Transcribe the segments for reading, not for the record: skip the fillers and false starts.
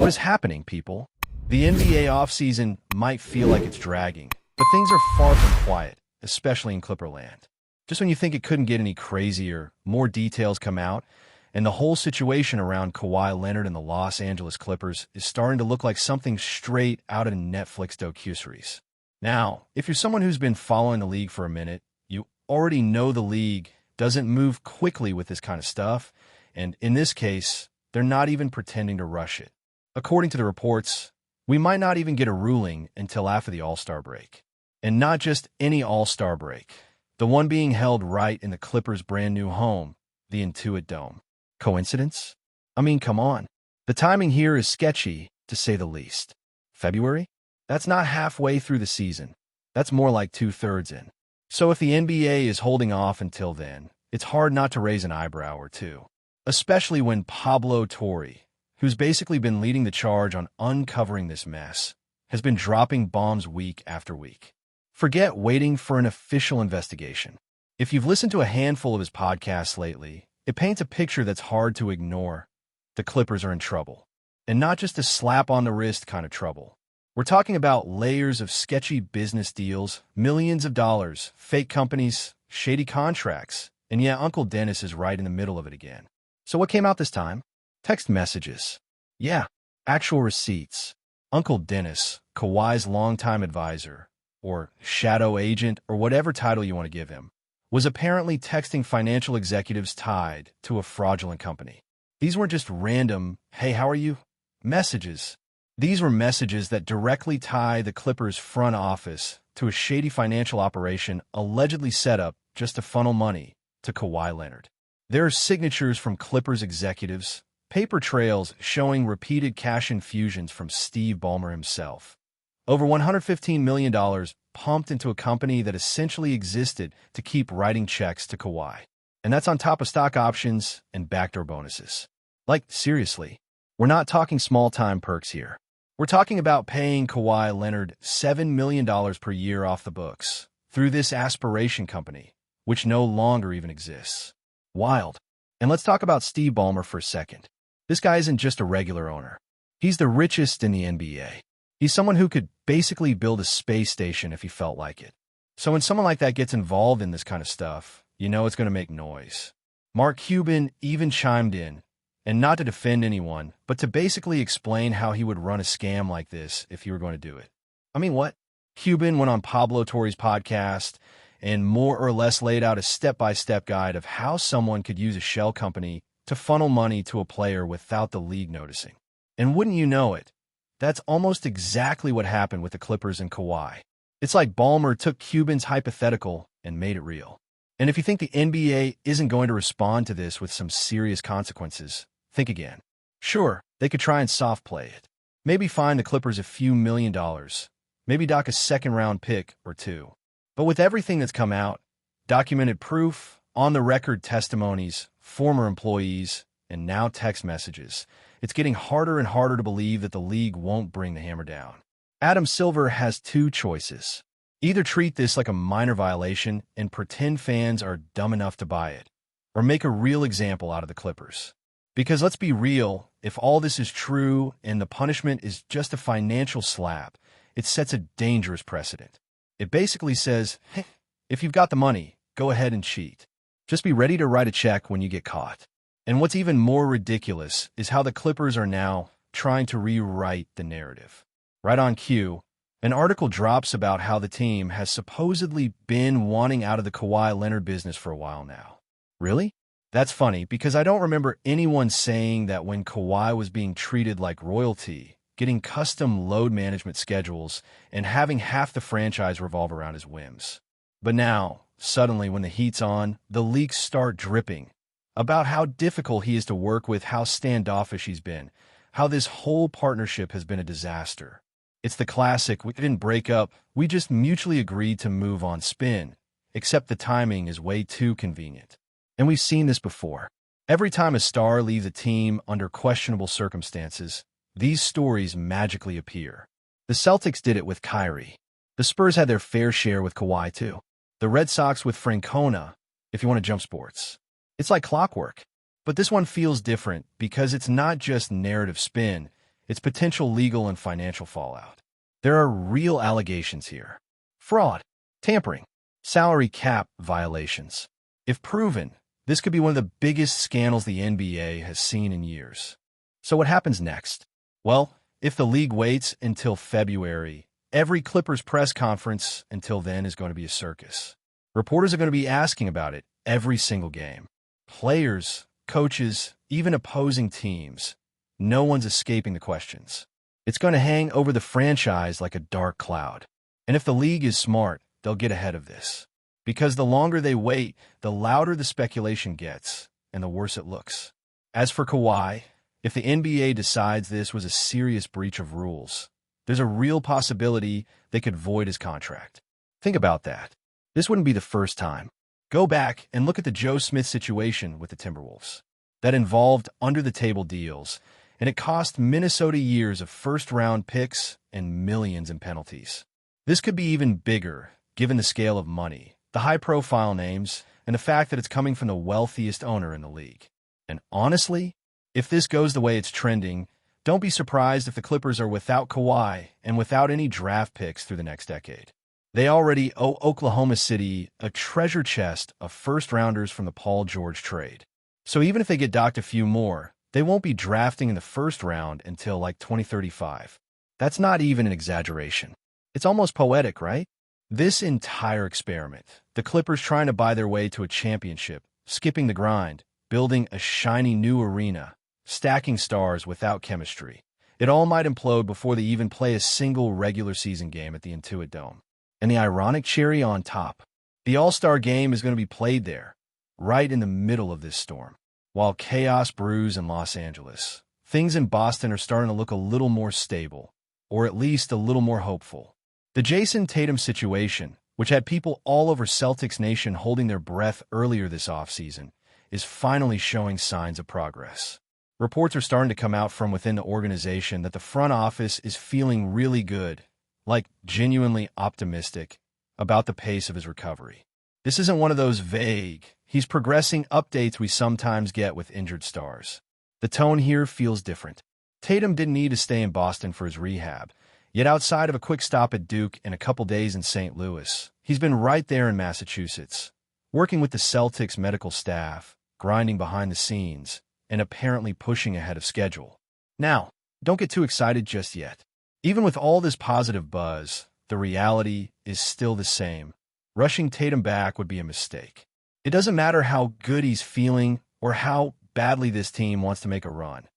What is happening, people? The NBA offseason might feel like it's dragging, but things are far from quiet, especially in Clipperland. Just when you think it couldn't get any crazier, more details come out, and the whole situation around Kawhi Leonard and the Los Angeles Clippers is starting to look like something straight out of a Netflix docuseries. Now, if you're someone who's been following the league for a minute, you already know the league doesn't move quickly with this kind of stuff, and in this case, they're not even pretending to rush it. According to the reports, we might not even get a ruling until after the All-Star break. And not just any All-Star break, the one being held right in the Clippers' brand new home, the Intuit Dome. Coincidence? I mean, come on. The timing here is sketchy, to say the least. February? That's not halfway through the season. That's more like 2/3 in. So if the NBA is holding off until then, it's hard not to raise an eyebrow or two. Especially when Pablo Torre, who's basically been leading the charge on uncovering this mess, has been dropping bombs week after week. Forget waiting for an official investigation. If you've listened to a handful of his podcasts lately, it paints a picture that's hard to ignore. The Clippers are in trouble. And not just a slap on the wrist kind of trouble. We're talking about layers of sketchy business deals, millions of dollars, fake companies, shady contracts, and yeah, Uncle Dennis is right in the middle of it again. So what came out this time? Text messages. Yeah, actual receipts. Uncle Dennis, Kawhi's longtime advisor, or shadow agent, or whatever title you want to give him, was apparently texting financial executives tied to a fraudulent company. These weren't just random, "Hey, how are you?" messages. These were messages that directly tie the Clippers' front office to a shady financial operation allegedly set up just to funnel money to Kawhi Leonard. There are signatures from Clippers executives, paper trails showing repeated cash infusions from Steve Ballmer himself. Over $115 million pumped into a company that essentially existed to keep writing checks to Kawhi. And that's on top of stock options and backdoor bonuses. Like, seriously, we're not talking small-time perks here. We're talking about paying Kawhi Leonard $7 million per year off the books through this aspiration company, which no longer even exists. Wild. And let's talk about Steve Ballmer for a second. This guy isn't just a regular owner. He's the richest in the NBA. He's someone who could basically build a space station if he felt like it. So when someone like that gets involved in this kind of stuff, you know it's going to make noise. Mark Cuban even chimed in, and not to defend anyone, but to basically explain how he would run a scam like this if he were going to do it. I mean, what? Cuban went on Pablo Torre's podcast and more or less laid out a step-by-step guide of how someone could use a shell company to funnel money to a player without the league noticing. And wouldn't you know it, that's almost exactly what happened with the Clippers and Kawhi. It's like Ballmer took Cuban's hypothetical and made it real. And if you think the NBA isn't going to respond to this with some serious consequences, think again. Sure, they could try and soft play it. Maybe fine the Clippers a few $1 million. Maybe dock a second-round pick or two. But with everything that's come out, documented proof, on-the-record testimonies, former employees, and now text messages, it's getting harder and harder to believe that the league won't bring the hammer down. Adam Silver has two choices. Either treat this like a minor violation and pretend fans are dumb enough to buy it, or make a real example out of the Clippers. Because let's be real, if all this is true and the punishment is just a financial slap, it sets a dangerous precedent. It basically says, hey, if you've got the money, go ahead and cheat. Just be ready to write a check when you get caught. And what's even more ridiculous is how the Clippers are now trying to rewrite the narrative. Right on cue, an article drops about how the team has supposedly been wanting out of the Kawhi Leonard business for a while now. Really? That's funny because I don't remember anyone saying that when Kawhi was being treated like royalty, getting custom load management schedules, and having half the franchise revolve around his whims. But now, suddenly when the heat's on, the leaks start dripping about how difficult he is to work with, how standoffish he's been, how this whole partnership has been a disaster. It's the classic, we didn't break up, we just mutually agreed to move on spin, except the timing is way too convenient. And we've seen this before. Every time a star leaves a team under questionable circumstances, these stories magically appear. The Celtics did it with Kyrie. The Spurs had their fair share with Kawhi too. The Red Sox with Francona, if you want to jump sports. It's like clockwork. But this one feels different because it's not just narrative spin, it's potential legal and financial fallout. There are real allegations here. Fraud, tampering, salary cap violations. If proven, this could be one of the biggest scandals the NBA has seen in years. So what happens next? Well, if the league waits until February, every Clippers press conference until then is going to be a circus. Reporters are going to be asking about it every single game. Players, coaches, even opposing teams. No one's escaping the questions. It's going to hang over the franchise like a dark cloud. And if the league is smart, they'll get ahead of this. Because the longer they wait, the louder the speculation gets, and the worse it looks. As for Kawhi, if the NBA decides this was a serious breach of rules, there's a real possibility they could void his contract. Think about that. This wouldn't be the first time. Go back and look at the Joe Smith situation with the Timberwolves. That involved under-the-table deals, and it cost Minnesota years of first-round picks and millions in penalties. This could be even bigger, given the scale of money, the high-profile names, and the fact that it's coming from the wealthiest owner in the league. And honestly, if this goes the way it's trending, don't be surprised if the Clippers are without Kawhi and without any draft picks through the next decade. They already owe Oklahoma City a treasure chest of first-rounders from the Paul George trade. So even if they get docked a few more, they won't be drafting in the first round until like 2035. That's not even an exaggeration. It's almost poetic, right? This entire experiment, the Clippers trying to buy their way to a championship, skipping the grind, building a shiny new arena, stacking stars without chemistry, it all might implode before they even play a single regular season game at the Intuit Dome. And the ironic cherry on top, the All-Star game is going to be played there, right in the middle of this storm. While chaos brews in Los Angeles, things in Boston are starting to look a little more stable, or at least a little more hopeful. The Jason Tatum situation, which had people all over Celtics Nation holding their breath earlier this offseason, is finally showing signs of progress. Reports are starting to come out from within the organization that the front office is feeling really good, like genuinely optimistic, about the pace of his recovery. This isn't one of those vague, he's progressing updates we sometimes get with injured stars. The tone here feels different. Tatum didn't need to stay in Boston for his rehab, yet outside of a quick stop at Duke and a couple days in St. Louis, he's been right there in Massachusetts, working with the Celtics medical staff, grinding behind the scenes, and apparently pushing ahead of schedule. Now, don't get too excited just yet. Even with all this positive buzz, the reality is still the same. Rushing Tatum back would be a mistake. It doesn't matter how good he's feeling or how badly this team wants to make a run.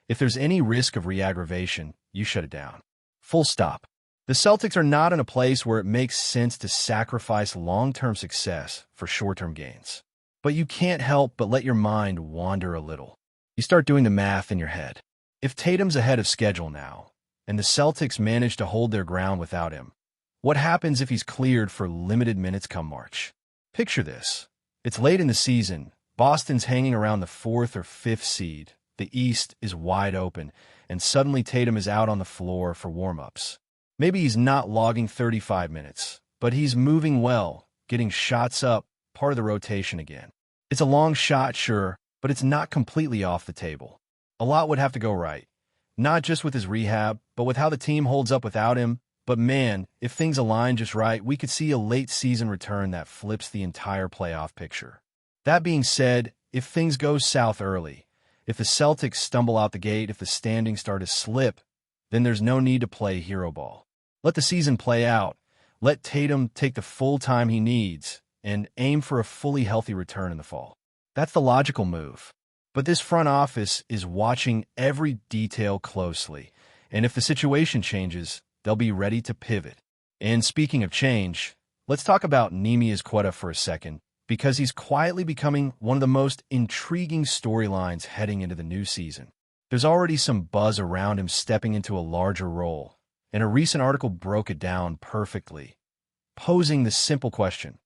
If there's any risk of re-aggravation, you shut it down. Full stop. The Celtics are not in a place where it makes sense to sacrifice long-term success for short-term gains. But you can't help but let your mind wander a little. You start doing the math in your head. If Tatum's ahead of schedule now, and the Celtics manage to hold their ground without him, what happens if he's cleared for limited minutes come March? Picture this. It's late in the season, Boston's hanging around the 4th or 5th seed, the East is wide open, and suddenly Tatum is out on the floor for warm-ups. Maybe he's not logging 35 minutes, but he's moving well, getting shots up, part of the rotation again. It's a long shot, sure, but it's not completely off the table. A lot would have to go right, not just with his rehab, but with how the team holds up without him. But man, if things align just right, we could see a late-season return that flips the entire playoff picture. That being said, if things go south early, if the Celtics stumble out the gate, if the standings start to slip, then there's no need to play hero ball. Let the season play out. Let Tatum take the full time he needs and aim for a fully healthy return in the fall. That's the logical move. But this front office is watching every detail closely, and if the situation changes, they'll be ready to pivot. And speaking of change, let's talk about Neemias Queta for a second, because he's quietly becoming one of the most intriguing storylines heading into the new season. There's already some buzz around him stepping into a larger role, and a recent article broke it down perfectly, posing the simple question,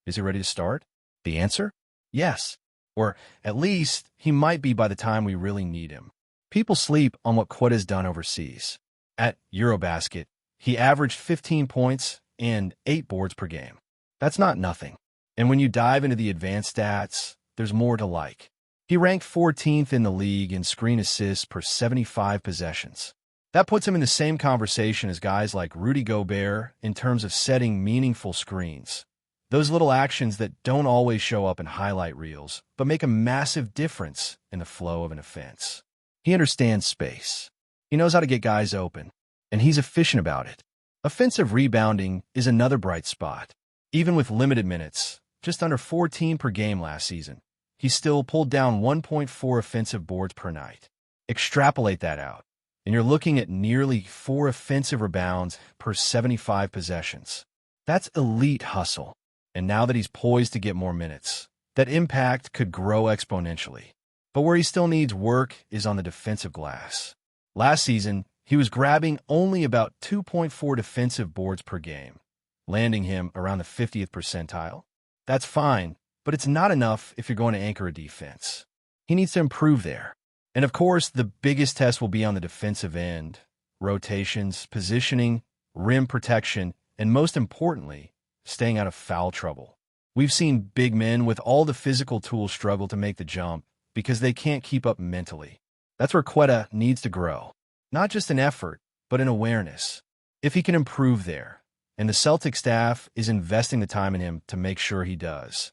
is he ready to start? The answer? Yes. Or at least he might be by the time we really need him. People sleep on what Queta's done overseas. At Eurobasket, he averaged 15 points and 8 boards per game. That's not nothing. And when you dive into the advanced stats, there's more to like. He ranked 14th in the league in screen assists per 75 possessions. That puts him in the same conversation as guys like Rudy Gobert in terms of setting meaningful screens. Those little actions that don't always show up in highlight reels, but make a massive difference in the flow of an offense. He understands space. He knows how to get guys open, and he's efficient about it. Offensive rebounding is another bright spot. Even with limited minutes, just under 14 per game last season, he still pulled down 1.4 offensive boards per night. Extrapolate that out, and you're looking at nearly 4 offensive rebounds per 75 possessions. That's elite hustle. And now that he's poised to get more minutes, that impact could grow exponentially. But where he still needs work is on the defensive glass. Last season, he was grabbing only about 2.4 defensive boards per game, landing him around the 50th percentile. That's fine, but it's not enough if you're going to anchor a defense. He needs to improve there. And of course, the biggest test will be on the defensive end: rotations, positioning, rim protection, and most importantly, staying out of foul trouble. We've seen big men with all the physical tools struggle to make the jump because they can't keep up mentally. That's where Quetta needs to grow. Not just in effort, but in awareness. If he can improve there, and the Celtics staff is investing the time in him to make sure he does,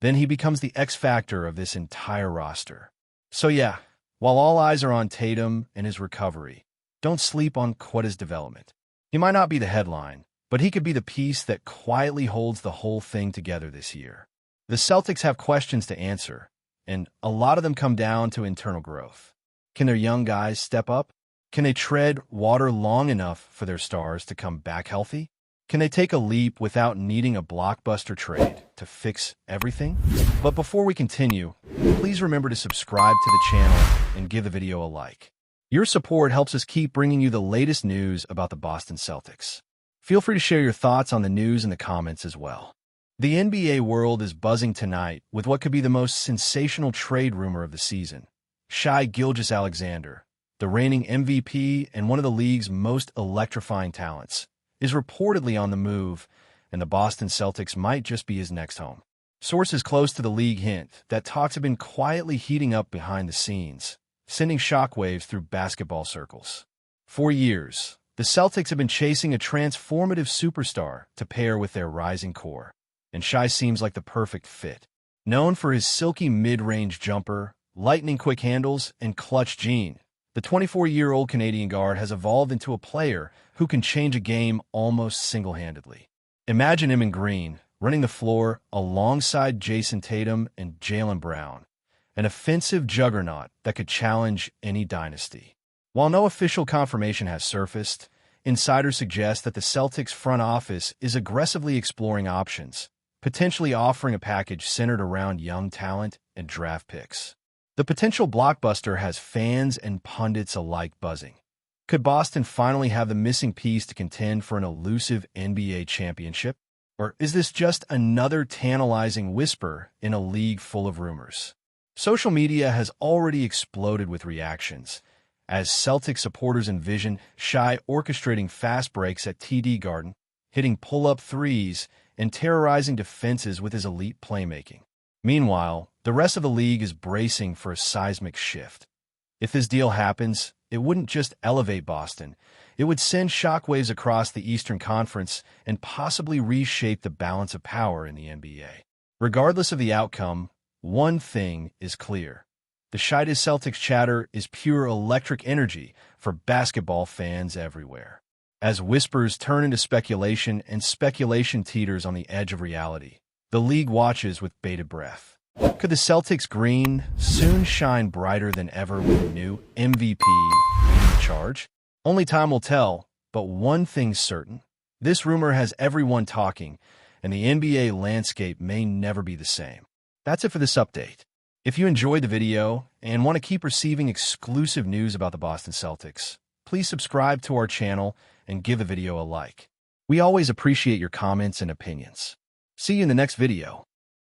then he becomes the X factor of this entire roster. So yeah, while all eyes are on Tatum and his recovery, don't sleep on Quetta's development. He might not be the headline, but he could be the piece that quietly holds the whole thing together this year. The Celtics have questions to answer, and a lot of them come down to internal growth. Can their young guys step up? Can they tread water long enough for their stars to come back healthy? Can they take a leap without needing a blockbuster trade to fix everything? But before we continue, please remember to subscribe to the channel and give the video a like. Your support helps us keep bringing you the latest news about the Boston Celtics. Feel free to share your thoughts on the news in the comments as well. The NBA world is buzzing tonight with what could be the most sensational trade rumor of the season. SHAI Gilgeous-Alexander, the reigning MVP and one of the league's most electrifying talents, is reportedly on the move, and the Boston Celtics might just be his next home. Sources close to the league hint that talks have been quietly heating up behind the scenes, sending shockwaves through basketball circles. For years, the Celtics have been chasing a transformative superstar to pair with their rising core, and SHAI seems like the perfect fit. Known for his silky mid-range jumper, lightning-quick handles, and clutch gene, the 24-year-old Canadian guard has evolved into a player who can change a game almost single-handedly. Imagine him in green, running the floor alongside Jason Tatum and Jaylen Brown, an offensive juggernaut that could challenge any dynasty. While no official confirmation has surfaced, insiders suggest that the Celtics front office is aggressively exploring options, potentially offering a package centered around young talent and draft picks. The potential blockbuster has fans and pundits alike buzzing. Could Boston finally have the missing piece to contend for an elusive NBA championship? Or is this just another tantalizing whisper in a league full of rumors? Social media has already exploded with reactions, as Celtics supporters envision SHAI orchestrating fast breaks at TD Garden, hitting pull-up threes, and terrorizing defenses with his elite playmaking. Meanwhile, the rest of the league is bracing for a seismic shift. If this deal happens, it wouldn't just elevate Boston. It would send shockwaves across the Eastern Conference and possibly reshape the balance of power in the NBA. Regardless of the outcome, one thing is clear. The SHAI Celtics chatter is pure electric energy for basketball fans everywhere. As whispers turn into speculation and speculation teeters on the edge of reality, the league watches with bated breath. Could the Celtics green soon shine brighter than ever with a new MVP leading charge? Only time will tell, but one thing's certain. This rumor has everyone talking, and the NBA landscape may never be the same. That's it for this update. If you enjoyed the video and want to keep receiving exclusive news about the Boston Celtics, please subscribe to our channel and give the video a like. We always appreciate your comments and opinions. See you in the next video.